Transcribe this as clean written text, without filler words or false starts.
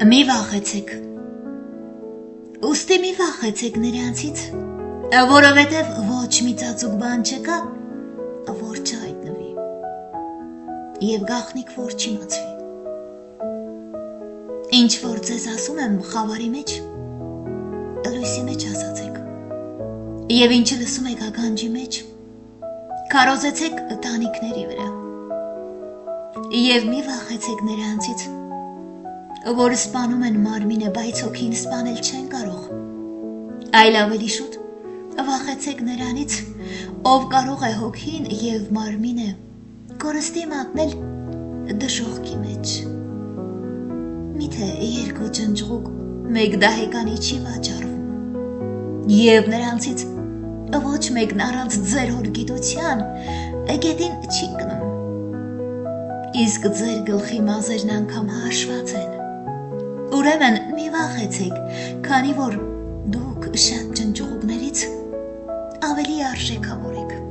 Մի վախեցեք, ուստի մի վախեցեք նրանցից, որովհետև ոչ մի ծածուկ բան չկա, որ չհայտնվի, և գաղտնիք որ չիմացվի։ Ինչ որ ձեզ ասում եմ խավարի մեջ, լույսի մեջ ասացեք, և ինչ լսում եք ականջի մեջ, քարոզեցեք տանիքների վրա, և մի վախեցեք նրանցից, որ սպանում են մարմինը, բայց հոգին սպանել չեն կարող, այլ ավելի շուտ վախեցեք նրանից, ով կարող է հոգին և մարմինը կորստի մատնել դժոխքի մեջ։ Միթե երկու ջնջղուկ մեկ դահեկանի չի վաճառվում, և նրանցից ոչ մեկն առանց ձեր հոր գիտության գետին չի կնում, իսկ ձեր գլխի մազերն անգամ հաշված են։ Ուրեմն մի վախեցեք, քանի որ դուք շատ ջնջուղուկներից ավելի արժեքավոր եք։